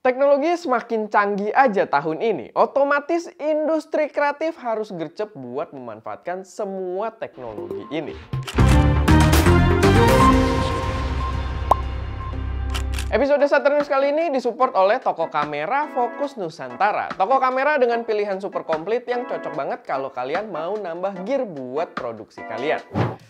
Teknologi semakin canggih aja tahun ini, otomatis industri kreatif harus gercep buat memanfaatkan semua teknologi ini. Episode Saturnius kali ini disupport oleh toko kamera Focus Nusantara. Toko kamera dengan pilihan super komplit yang cocok banget kalau kalian mau nambah gear buat produksi kalian.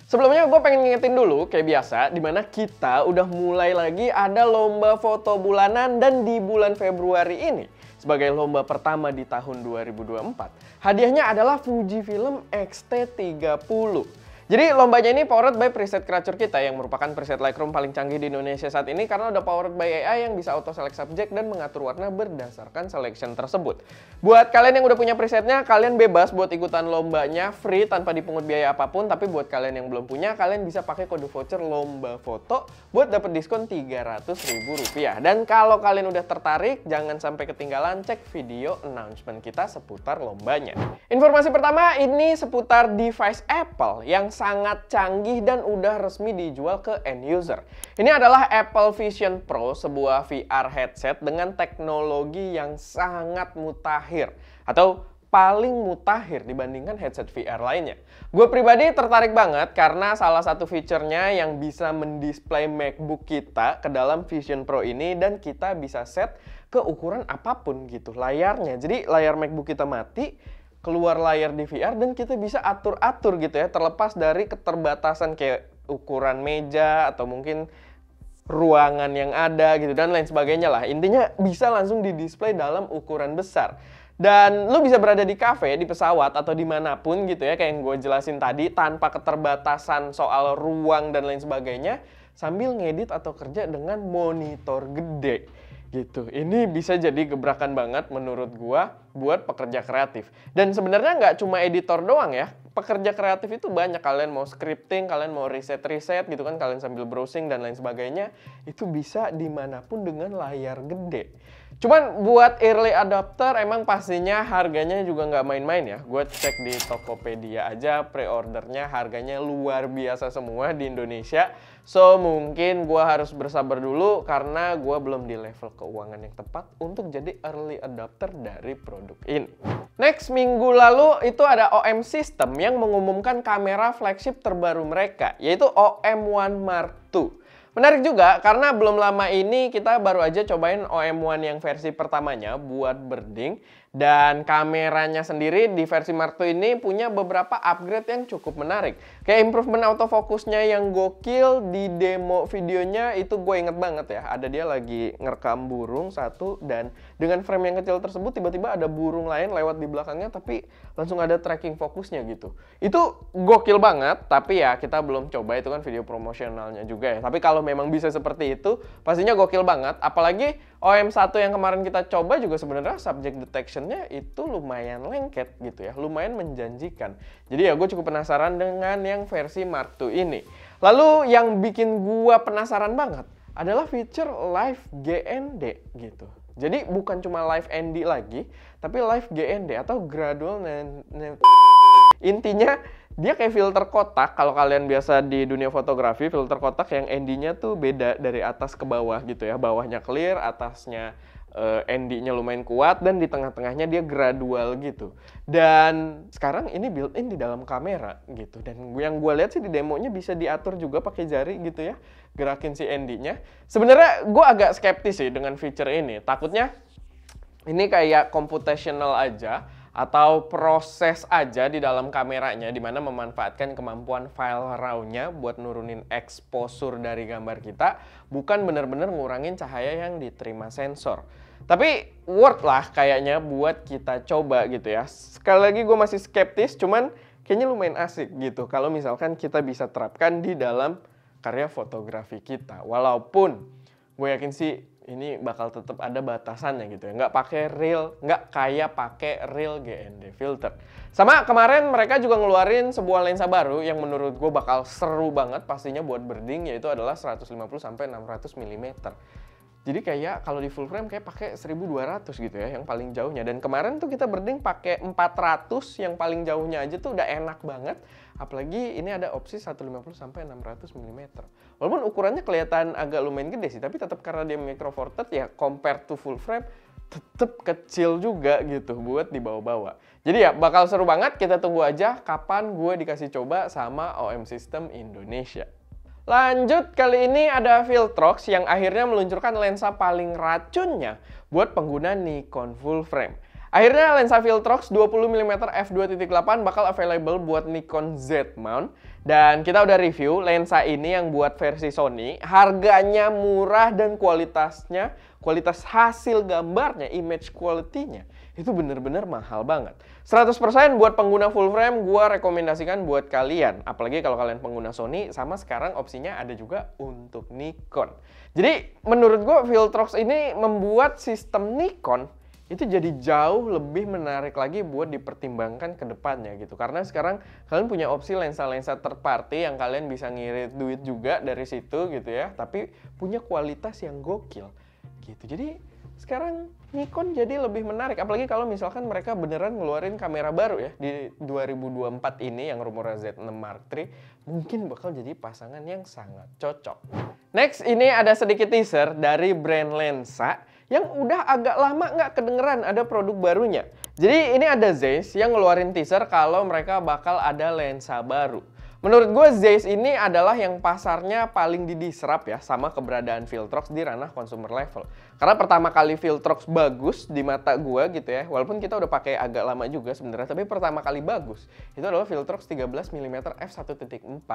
Sebelumnya gue pengen ngingetin dulu, kayak biasa, dimana kita udah mulai lagi ada lomba foto bulanan dan di bulan Februari ini, sebagai lomba pertama di tahun 2024, hadiahnya adalah Fujifilm X-T30. Jadi lombanya ini powered by preset creature kita yang merupakan preset Lightroom paling canggih di Indonesia saat ini karena udah powered by AI yang bisa auto select subject dan mengatur warna berdasarkan selection tersebut. Buat kalian yang udah punya presetnya, kalian bebas buat ikutan lombanya free tanpa dipungut biaya apapun. Tapi buat kalian yang belum punya, kalian bisa pakai kode voucher lomba foto buat dapat diskon Rp300.000. Dan kalau kalian udah tertarik, jangan sampai ketinggalan cek video announcement kita seputar lombanya. Informasi pertama ini seputar device Apple yang sangat canggih dan udah resmi dijual ke end user. Ini adalah Apple Vision Pro, sebuah VR headset dengan teknologi yang sangat mutakhir atau paling mutakhir dibandingkan headset VR lainnya. Gue pribadi tertarik banget karena salah satu fiturnya yang bisa mendisplay MacBook kita ke dalam Vision Pro ini dan kita bisa set ke ukuran apapun gitu layarnya. Jadi layar MacBook kita mati, keluar layar di VR dan kita bisa atur-atur gitu ya, terlepas dari keterbatasan kayak ukuran meja atau mungkin ruangan yang ada gitu dan lain sebagainya lah. Intinya bisa langsung di-display dalam ukuran besar. Dan lu bisa berada di cafe, di pesawat, atau dimanapun gitu ya, kayak yang gue jelasin tadi, tanpa keterbatasan soal ruang dan lain sebagainya, sambil ngedit atau kerja dengan monitor gede gitu. Ini bisa jadi gebrakan banget menurut gua buat pekerja kreatif. Dan sebenarnya nggak cuma editor doang ya. Pekerja kreatif itu banyak. Kalian mau scripting, kalian mau riset-riset gitu kan, kalian sambil browsing dan lain sebagainya, itu bisa dimanapun dengan layar gede. Cuman buat early adopter emang pastinya harganya juga nggak main-main ya. Gue cek di Tokopedia aja, pre-ordernya harganya luar biasa semua di Indonesia. So mungkin gue harus bersabar dulu karena gue belum di level keuangan yang tepat untuk jadi early adopter dari produk ini. Next, minggu lalu itu ada OM System yang mengumumkan kamera flagship terbaru mereka, yaitu OM1 Mark II. Menarik juga karena belum lama ini kita baru aja cobain OM1 yang versi pertamanya buat birding. Dan kameranya sendiri di versi Mark II ini punya beberapa upgrade yang cukup menarik. Kayak improvement autofocusnya yang gokil, di demo videonya itu gue inget banget ya. Ada dia lagi ngerekam burung satu dan dengan frame yang kecil tersebut tiba-tiba ada burung lain lewat di belakangnya tapi langsung ada tracking fokusnya gitu. Itu gokil banget, tapi ya kita belum coba, itu kan video promosionalnya juga ya. Tapi kalau memang bisa seperti itu, pastinya gokil banget. Apalagi OM1 yang kemarin kita coba juga sebenarnya subject detection-nya itu lumayan lengket gitu ya, lumayan menjanjikan. Jadi ya gue cukup penasaran dengan yang versi Mark II ini. Lalu yang bikin gue penasaran banget adalah fitur Live GND gitu. Jadi bukan cuma Live ND lagi, tapi Live GND atau Gradual Intinya dia kayak filter kotak. Kalau kalian biasa di dunia fotografi, filter kotak yang ND-nya tuh beda dari atas ke bawah gitu ya. Bawahnya clear, atasnya ND-nya lumayan kuat, dan di tengah-tengahnya dia gradual gitu. Dan sekarang ini built-in di dalam kamera gitu. Dan yang gue lihat sih di demonya bisa diatur juga pakai jari gitu ya, gerakin si ND-nya. Sebenarnya gue agak skeptis sih dengan feature ini. Takutnya ini kayak computational aja, atau proses aja di dalam kameranya, dimana memanfaatkan kemampuan file RAW-nya buat nurunin exposure dari gambar kita, bukan bener-bener ngurangin cahaya yang diterima sensor. Tapi worth lah kayaknya buat kita coba gitu ya. Sekali lagi gue masih skeptis, cuman kayaknya lumayan asik gitu kalau misalkan kita bisa terapkan di dalam karya fotografi kita. Walaupun gue yakin sih ini bakal tetap ada batasannya gitu ya, nggak kayak pakai real GND filter. Sama kemarin mereka juga ngeluarin sebuah lensa baru yang menurut gue bakal seru banget pastinya buat birding, yaitu adalah 150-600 mm. Jadi kayak kalau di full frame kayak pakai 1200 gitu ya, yang paling jauhnya. Dan kemarin tuh kita berding pakai 400, yang paling jauhnya aja tuh udah enak banget. Apalagi ini ada opsi 150 sampai 600 mm. Walaupun ukurannya kelihatan agak lumayan gede sih, tapi tetap karena dia micro four third ya, compared to full frame tetap kecil juga gitu buat dibawa-bawa. Jadi ya bakal seru banget, kita tunggu aja kapan gue dikasih coba sama OM System Indonesia. Lanjut, kali ini ada Viltrox yang akhirnya meluncurkan lensa paling racunnya buat pengguna Nikon full frame. Akhirnya lensa Viltrox 20mm f2.8 bakal available buat Nikon Z mount. Dan kita udah review lensa ini yang buat versi Sony. Harganya murah dan kualitas hasil gambarnya, image quality-nya itu bener-bener mahal banget. 100% buat pengguna full frame gua rekomendasikan buat kalian. Apalagi kalau kalian pengguna Sony, sama sekarang opsinya ada juga untuk Nikon. Jadi menurut gua Viltrox ini membuat sistem Nikon itu jadi jauh lebih menarik lagi buat dipertimbangkan ke depannya gitu. Karena sekarang kalian punya opsi lensa-lensa third party yang kalian bisa ngirit duit juga dari situ gitu ya. Tapi punya kualitas yang gokil gitu. Jadi sekarang Nikon jadi lebih menarik, apalagi kalau misalkan mereka beneran ngeluarin kamera baru ya di 2024 ini yang rumornya Z6 Mark III, mungkin bakal jadi pasangan yang sangat cocok. Next, ini ada sedikit teaser dari brand lensa yang udah agak lama nggak kedengeran ada produk barunya. Jadi ini ada Zeiss yang ngeluarin teaser kalau mereka bakal ada lensa baru. Menurut gue Zeiss ini adalah yang pasarnya paling didiserap ya sama keberadaan Viltrox di ranah consumer level. Karena pertama kali Viltrox bagus di mata gue gitu ya, walaupun kita udah pakai agak lama juga sebenarnya, tapi pertama kali bagus itu adalah Viltrox 13mm f1.4.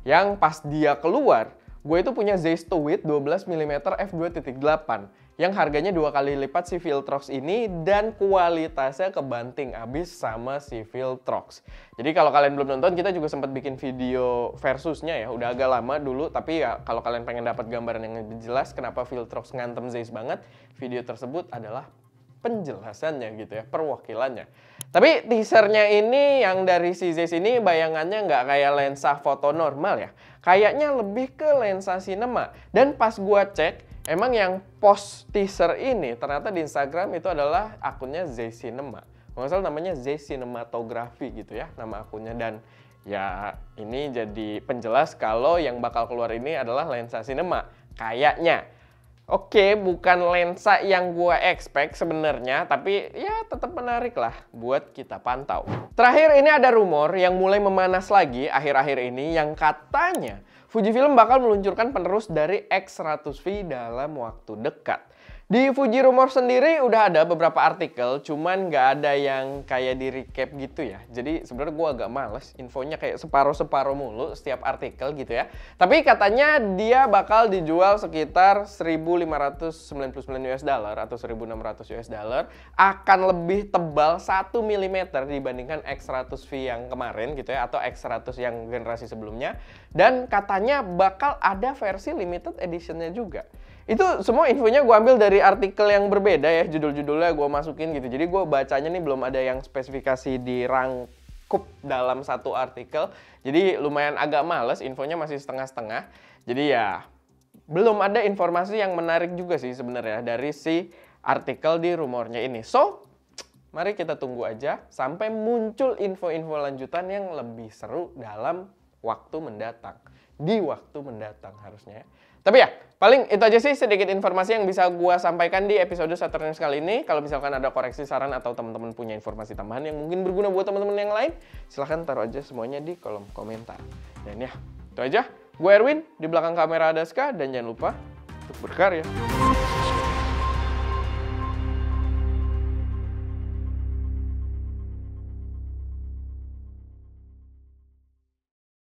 Yang pas dia keluar, gue itu punya Zeiss Towit 12mm f2.8 yang harganya 2 kali lipat si Viltrox ini dan kualitasnya kebanting abis sama si Viltrox. Jadi kalau kalian belum nonton, kita juga sempat bikin video versusnya ya, udah agak lama dulu, tapi ya kalau kalian pengen dapat gambaran yang lebih jelas kenapa Viltrox ngantem Zeiss banget, video tersebut adalah penjelasannya gitu ya, perwakilannya. Tapi teasernya ini yang dari si Zeiss ini bayangannya nggak kayak lensa foto normal ya, kayaknya lebih ke lensa cinema. Dan pas gua cek, emang yang post teaser ini ternyata di Instagram itu adalah akunnya Zeiss Cinema. Nggak salah namanya Zeiss Cinematography gitu ya nama akunnya. Dan ya ini jadi penjelas kalau yang bakal keluar ini adalah lensa cinema. Kayaknya. Oke, bukan lensa yang gue expect sebenarnya, tapi ya tetap menarik lah buat kita pantau. Terakhir ini ada rumor yang mulai memanas lagi akhir-akhir ini yang katanya Fujifilm bakal meluncurkan penerus dari X100V dalam waktu dekat. Di Fuji Rumor sendiri udah ada beberapa artikel, cuman nggak ada yang kayak di recap gitu ya. Jadi sebenarnya gue agak males, infonya kayak separuh-separuh mulu setiap artikel gitu ya. Tapi katanya dia bakal dijual sekitar 1.599 US dollar atau 1.600 US dollar, akan lebih tebal 1 mm dibandingkan X100V yang kemarin gitu ya, atau X100 yang generasi sebelumnya. Dan katanya bakal ada versi limited editionnya juga. Itu semua infonya gue ambil dari artikel yang berbeda ya, judul-judulnya gue masukin gitu. Jadi gue bacanya nih belum ada yang spesifikasi dirangkup dalam satu artikel. Jadi lumayan agak males, infonya masih setengah-setengah. Jadi ya belum ada informasi yang menarik juga sih sebenarnya dari si artikel di rumornya ini. So, mari kita tunggu aja sampai muncul info-info lanjutan yang lebih seru dalam waktu mendatang. Di waktu mendatang harusnya ya. Tapi ya, paling itu aja sih sedikit informasi yang bisa gue sampaikan di episode Saturn News kali ini. Kalau misalkan ada koreksi, saran, atau teman-teman punya informasi tambahan yang mungkin berguna buat teman-teman yang lain, silahkan taruh aja semuanya di kolom komentar. Dan ya, itu aja. Gue Erwin, di belakang kamera ada Ska, dan jangan lupa untuk berkarya.